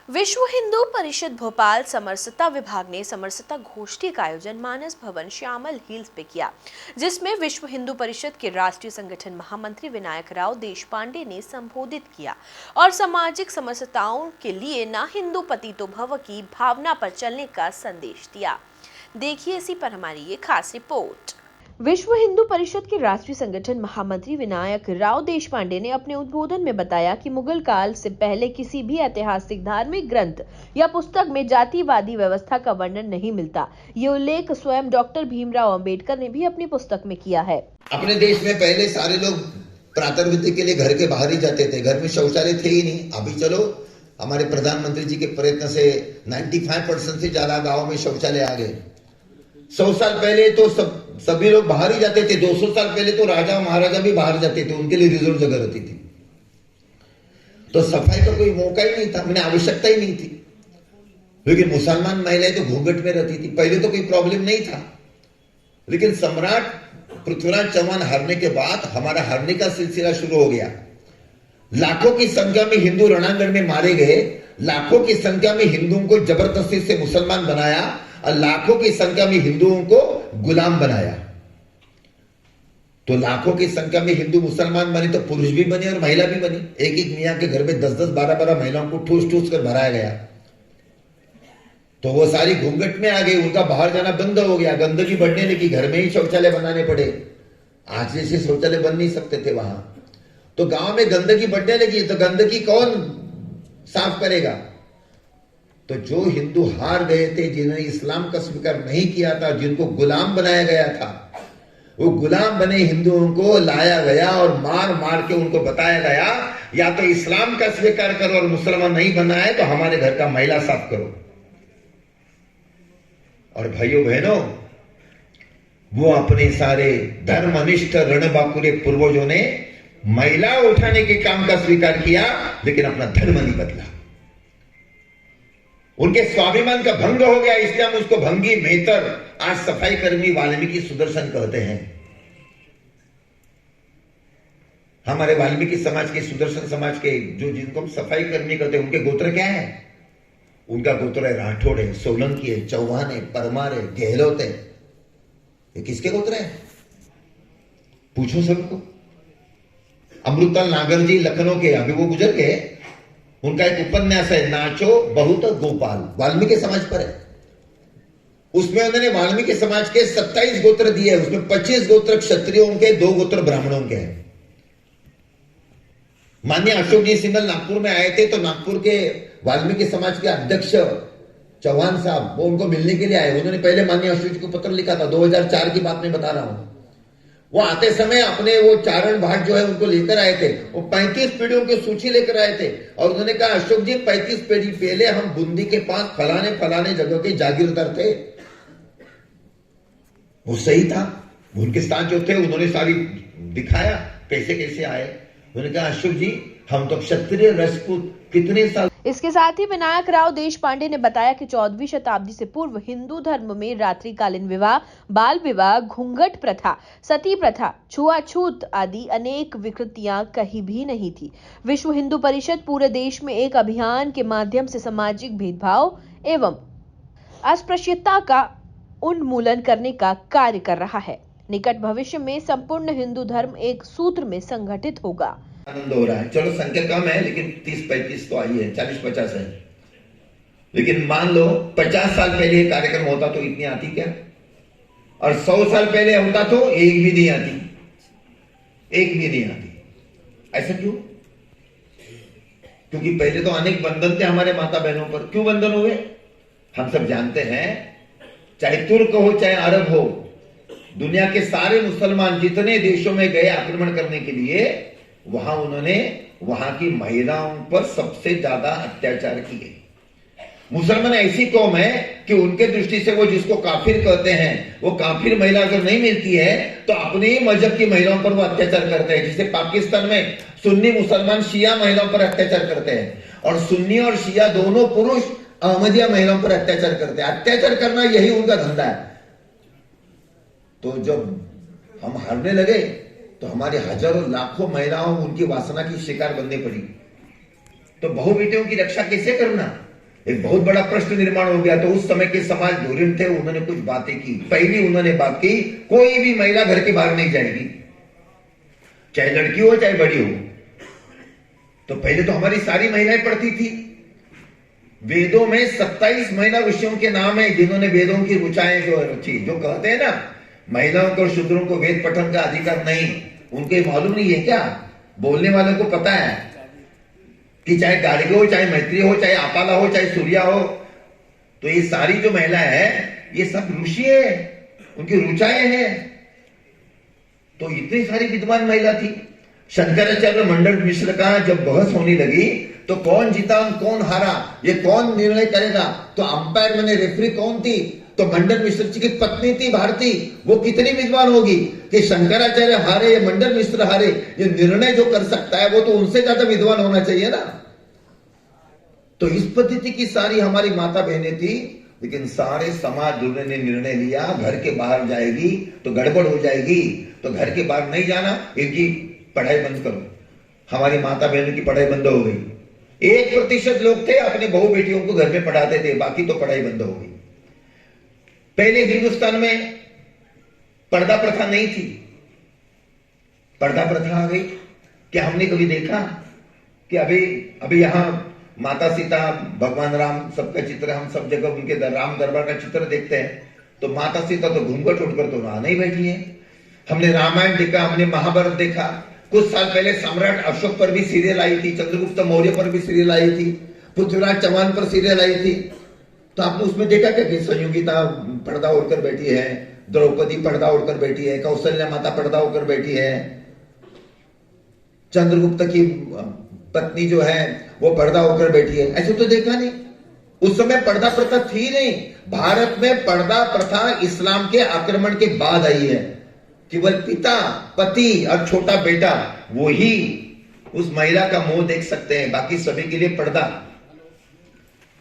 विश्व हिंदू परिषद भोपाल समरसता विभाग ने समरसता गोष्ठी का आयोजन मानस भवन श्यामल हिल्स पे किया, जिसमें विश्व हिंदू परिषद के राष्ट्रीय संगठन महामंत्री विनायक राव देशपांडे ने संबोधित किया और सामाजिक समरसताओं के लिए ना हिंदू पतितो भव की भावना पर चलने का संदेश दिया। देखिए इसी पर हमारी ये खास रिपोर्ट। विश्व हिंदू परिषद के राष्ट्रीय संगठन महामंत्री विनायक राव देशपांडे ने अपने उद्बोधन में बताया कि मुगल काल से पहले किसी भी ऐतिहासिक धार्मिक ग्रंथ या पुस्तक में जातिवादी व्यवस्था का वर्णन नहीं मिलता। ये उल्लेख स्वयं डॉक्टर भीमराव अंबेडकर ने भी अपनी पुस्तक में किया है। अपने देश में पहले सारे लोग प्रातर्विद्या के लिए घर के बाहर ही जाते थे, घर में शौचालय थे ही नहीं। अभी चलो हमारे प्रधानमंत्री जी के प्रयत्न से 95% से ज्यादा गाँव में शौचालय आ गए। 100 साल पहले तो सभी लोग बाहर ही जाते थे। 200 साल पहले तो राजा महाराजा भी बाहर जाते थे, उनके लिए रिजर्व जगह रहती थी। तो सफाई का कोई मौका ही नहीं था, मैंने आवश्यकता ही नहीं थी। लेकिन मुसलमान महिलाएं तो घूंघट में रहती थी। पहले तो कोई प्रॉब्लम नहीं था, लेकिन सम्राट पृथ्वीराज चौहान हारने के बाद हमारा हारने का सिलसिला शुरू हो गया। लाखों की संख्या में हिंदू रणांगण में मारे गए, लाखों की संख्या में हिंदुओं को जबरदस्ती से मुसलमान बनाया और लाखों की संख्या में हिंदुओं को गुलाम बनाया। तो लाखों की संख्या में हिंदू मुसलमान बने तो पुरुष भी बने और महिला भी बनी। एक एक मियां के घर में 10-10, 12-12 महिलाओं को ठूस ठूस कर भराया गया। तो वो सारी घूंघट में आ गई, उनका बाहर जाना बंद हो गया। गंदगी बढ़ने लगी, घर में ही शौचालय बनाने पड़े। आज जैसे शौचालय बन नहीं सकते थे वहां। तो गांव में गंदगी बढ़ने लगी, तो गंदगी कौन साफ करेगा? तो जो हिंदू हार गए थे, जिन्होंने इस्लाम का स्वीकार नहीं किया था, जिनको गुलाम बनाया गया था, वो गुलाम बने हिंदुओं को लाया गया और मार मार के उनको बताया गया या तो इस्लाम का स्वीकार करो और मुसलमान नहीं बनना है तो हमारे घर का मैला साफ करो। और भाइयों बहनों, वो अपने सारे धर्मनिष्ठ रणबांकुरे पूर्वजों ने मैला उठाने के काम का स्वीकार किया, लेकिन अपना धर्म नहीं बदला। उनके स्वाभिमान का भंग हो गया, इसलिए हम उसको भंगी मेहतर आज सफाई कर्मी वाल्मीकि सुदर्शन कहते हैं। हमारे वाल्मीकि समाज के, सुदर्शन समाज के जो जिनको हम सफाई कर्मी कहते हैं, उनके गोत्र क्या है? उनका गोत्र है राठौड़ है, सोलंकी है, चौहान है, परमार है, गहलोत है। ये किसके गोत्र है? पूछो सबको। अमृतलाल नागर जी लखनऊ के, अभी वो गुजर गए। उनका एक उपन्यास है नाचो बहुत गोपाल, वाल्मीकि समाज पर है। उसमें उन्होंने वाल्मीकि समाज के 27 गोत्र दिए। उसमें 25 गोत्र क्षत्रियों के, 2 गोत्र ब्राह्मणों के हैं। माननीय अशोक जी सिंघल नागपुर में आए थे, तो नागपुर के वाल्मीकि समाज के अध्यक्ष चौहान साहब वो उनको मिलने के लिए आए। उन्होंने पहले माननीय अशोक जी को पत्र लिखा था, 2004 की बात मैं बता रहा हूं। वो आते समय अपने वो चारण भाट जो है उनको लेकर आए थे। वो 35 पीढ़ियों की सूची लेकर आए थे और उन्होंने कहा, अशोक जी 35 पीढ़ी पहले हम बूंदी के पास फलाने फलाने जगह के जागीरदार थे। वो सही था, उनके साथ जो थे उन्होंने सारी दिखाया कैसे कैसे आए। उन्होंने कहा, अशोक जी हम तो क्षत्रिय राजपूत कितने साल। इसके साथ ही विनायक राव देशपांडे ने बताया कि 14वीं शताब्दी से पूर्व हिंदू धर्म में रात्रिकालीन विवाह, बाल विवाह, घूंघट प्रथा, सती प्रथा, छुआछूत आदि अनेक विकृतियां कहीं भी नहीं थी। विश्व हिंदू परिषद पूरे देश में एक अभियान के माध्यम से सामाजिक भेदभाव एवं अस्पृश्यता का उन्मूलन करने का कार्य कर रहा है। निकट भविष्य में संपूर्ण हिंदू धर्म एक सूत्र में संगठित होगा। आनंद हो रहा है। चलो संख्या कम है, लेकिन 30-35 तो आई है, 40-50 है। लेकिन मान लो 50 साल पहले ये कार्यक्रम होता तो इतनी आती क्या? और 100 साल पहले होता तो एक भी नहीं आती, एक भी नहीं आती। ऐसा क्यों? क्योंकि पहले तो अनेक बंधन थे हमारे माता बहनों पर। क्यों बंधन हुए? हम सब जानते हैं। चाहे तुर्क हो चाहे अरब हो, दुनिया के सारे मुसलमान जितने देशों में गए आक्रमण करने के लिए, वहां उन्होंने वहां की महिलाओं पर सबसे ज्यादा अत्याचार किए। मुसलमान ऐसी कौम है कि उनके दृष्टि से वो जिसको काफिर कहते हैं, वो काफिर महिला अगर नहीं मिलती है तो अपने ही मजहब की महिलाओं पर वो अत्याचार करते हैं। जैसे पाकिस्तान में सुन्नी मुसलमान शिया महिलाओं पर अत्याचार करते हैं, और सुन्नी और शिया दोनों पुरुष अहमदिया महिलाओं पर अत्याचार करते हैं। अत्याचार करना यही उनका धंधा है। तो जब हम हारने लगे तो हमारे हजारों लाखों महिलाओं उनकी वासना की शिकार बनने पड़ी। तो बहु बेटियों की रक्षा कैसे करना? एक बहुत बड़ा प्रश्न निर्माण हो गया। तो उस समय के समाज धुरीण थे, उन्होंने कुछ बातें की। पहली उन्होंने बात की, कोई भी महिला घर के बाहर नहीं जाएगी, चाहे लड़की हो चाहे बड़ी हो। तो पहले तो हमारी सारी महिलाएं पढ़ती थी। वेदों में 27 महिला ऋषियों के नाम है जिन्होंने वेदों की ऋचाएं जो रची। जो कहते हैं ना महिलाओं को और शूद्रों को वेद पठन का अधिकार नहीं, उनको ये मालूम नहीं है क्या? बोलने वालों को पता है कि चाहे गार्गी हो, चाहे मैत्री हो, चाहे आपाला हो, चाहे सूर्या हो, तो ये सारी जो महिला है ये सब ऋषि है, उनकी ऋचाएं हैं। तो इतनी सारी विद्वान महिला थी। शंकराचार्य मंडल मिश्र का जब बहस होने लगी तो कौन जीता कौन हारा, ये कौन निर्णय करेगा? तो अंपायर मैंने रेफरी कौन थी? तो मंडल मिश्र जी की पत्नी थी भारती। वो कितनी विद्वान होगी कि शंकराचार्य हारे या मंडल मिश्र हारे, ये निर्णय जो कर सकता है वो तो उनसे ज्यादा विद्वान होना चाहिए ना। तो इस पद्धति की सारी हमारी माता बहनें थी, लेकिन सारे समाज ने निर्णय लिया घर के बाहर जाएगी तो गड़बड़ हो जाएगी, तो घर के बाहर नहीं जाना, इनकी पढ़ाई बंद करो। हमारी माता बहनों की पढ़ाई बंद हो गई। 1% लोग थे अपने बहू बेटियों को घर में पढ़ाते थे, बाकी तो पढ़ाई बंद हो गई। पहले हिंदुस्तान में पर्दा प्रथा नहीं थी, पर्दा प्रथा आ गई। क्या हमने कभी देखा कि अभी यहां माता सीता, भगवान राम सबका चित्र, हम सब जगह उनके राम दरबार का चित्र देखते हैं, तो माता सीता तो घूंघट उठकर तो वहां नहीं बैठी है। हमने रामायण देखा, हमने महाभारत देखा। कुछ साल पहले सम्राट अशोक पर भी सीरियल आई थी, चंद्रगुप्त मौर्य पर भी सीरियल आई थी, पृथ्वीराज चौहान पर सीरियल आई थी। तो आपने उसमें देखा क्या कि संयोगिता पर्दा ओढ़कर बैठी है, द्रौपदी पर्दा ओढ़कर बैठी है, कौशल्या माता पर्दा ओढ़कर बैठी है, चंद्रगुप्त की पत्नी जो है वो पर्दा होकर बैठी है? ऐसे तो देखा नहीं। उस समय पर्दा प्रथा थी नहीं। भारत में पर्दा प्रथा इस्लाम के आक्रमण के बाद आई है। केवल पिता, पति और छोटा बेटा वो ही उस महिला का मुंह देख सकते हैं, बाकी सभी के लिए पर्दा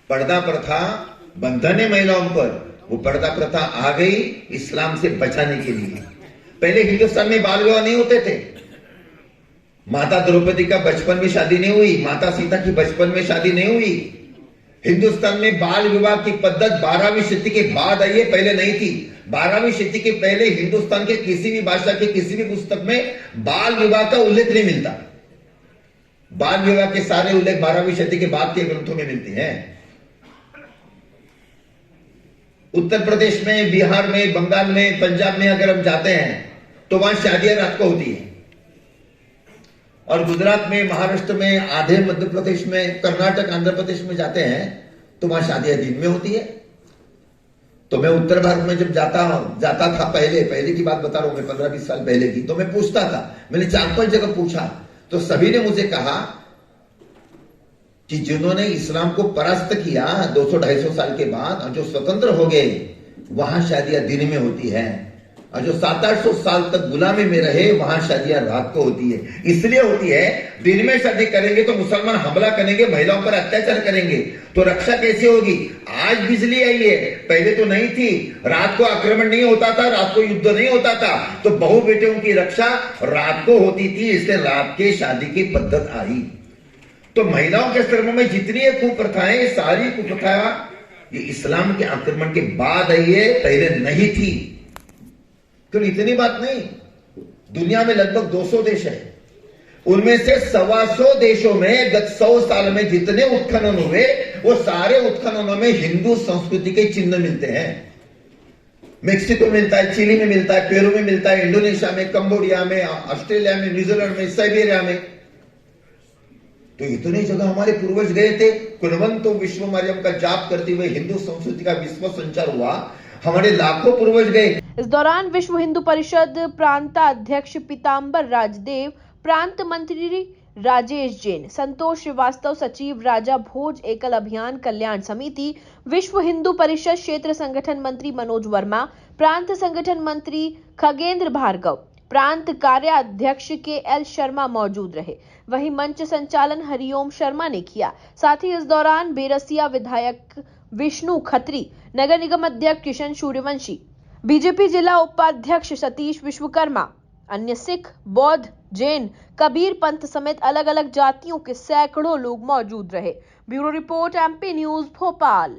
प्रथा बंधन है महिलाओं पर। वो पर्दा प्रथा आ गई इस्लाम से बचाने के लिए। पहले हिंदुस्तान में बाल विवाह नहीं होते थे। माता द्रौपदी का बचपन में शादी नहीं हुई, माता सीता की बचपन में शादी नहीं हुई। हिंदुस्तान में बाल विवाह की पद्धत 12वीं शताब्दी के बाद आई है, पहले नहीं थी। 12वीं शताब्दी के पहले हिंदुस्तान के किसी भी भाषा के किसी भी पुस्तक में बाल विवाह का उल्लेख नहीं मिलता। बाल विवाह के सारे उल्लेख 12वीं शताब्दी के बाद के ग्रंथों में मिलते हैं। उत्तर प्रदेश में, बिहार में, बंगाल में, पंजाब में अगर हम जाते हैं तो वहां शादियां रात को होती है। और गुजरात में, महाराष्ट्र में, आधे मध्य प्रदेश में, कर्नाटक, आंध्र प्रदेश में जाते हैं तो वहां शादियां दिन में होती है। तो मैं उत्तर भारत में जब जाता था, पहले की बात बता रहा हूं मैं, 15-20 साल पहले की, तो मैं पूछता था, मैंने 4-5 जगह पूछा, तो सभी ने मुझे कहा कि जिन्होंने इस्लाम को परास्त किया 200-250 साल के बाद और जो स्वतंत्र हो गए, वहां शादियां दिन में होती है, और जो 700-800 साल तक गुलामी में रहे वहां शादियां रात को होती है। इसलिए होती है, दिन में शादी करेंगे तो मुसलमान हमला करेंगे, महिलाओं पर अत्याचार करेंगे, तो रक्षा कैसे होगी? आज बिजली आई है, पहले तो नहीं थी। रात को आक्रमण नहीं होता था, रात को युद्ध नहीं होता था, तो बहू बेटियों की रक्षा रात को होती थी, इसलिए रात के शादी की पद्धत आई। तो महिलाओं के धर्म में जितनी कुप्रथाएं, सारी कुप्रथा ये इस्लाम के आक्रमण के बाद आई है, पहले नहीं थी। तो इतनी बात नहीं, दुनिया में लगभग 200 देश है, उनमें से 125 देशों में गत 100 साल में जितने उत्खनन हुए, वो सारे उत्खननों में हिंदू संस्कृति के चिन्ह मिलते हैं। मेक्सिको में मिलता है, चिली में मिलता है, पेरू में मिलता है, इंडोनेशिया में, कंबोडिया में, ऑस्ट्रेलिया में, न्यूजीलैंड में, साइबेरिया में। तो इतनी जगह हमारे पूर्वज गए थे। कुलवंतो विश्व मरियम का जाप करते हुए हिंदू संस्कृति का विश्व संचार हुआ, हमारे लाखों पूर्वज गए। इस दौरान विश्व हिंदू परिषद प्रांताध्यक्ष पीताम्बर राजदेव, प्रांत मंत्री राजेश जैन, संतोष श्रीवास्तव, सचिव राजा भोज, एकल अभियान कल्याण समिति, विश्व हिंदू परिषद क्षेत्र संगठन मंत्री मनोज वर्मा, प्रांत संगठन मंत्री खगेंद्र भार्गव, प्रांत कार्याध्यक्ष के एल शर्मा मौजूद रहे। वहीं मंच संचालन हरिओम शर्मा ने किया। साथ ही इस दौरान बेरसिया विधायक विष्णु खत्री, नगर निगम अध्यक्ष किशन सूर्यवंशी, बीजेपी जिला उपाध्यक्ष सतीश विश्वकर्मा, अन्य सिख, बौद्ध, जैन, कबीर पंथ समेत अलग अलग जातियों के सैकड़ों लोग मौजूद रहे। Bureau report, MP news Bhopal.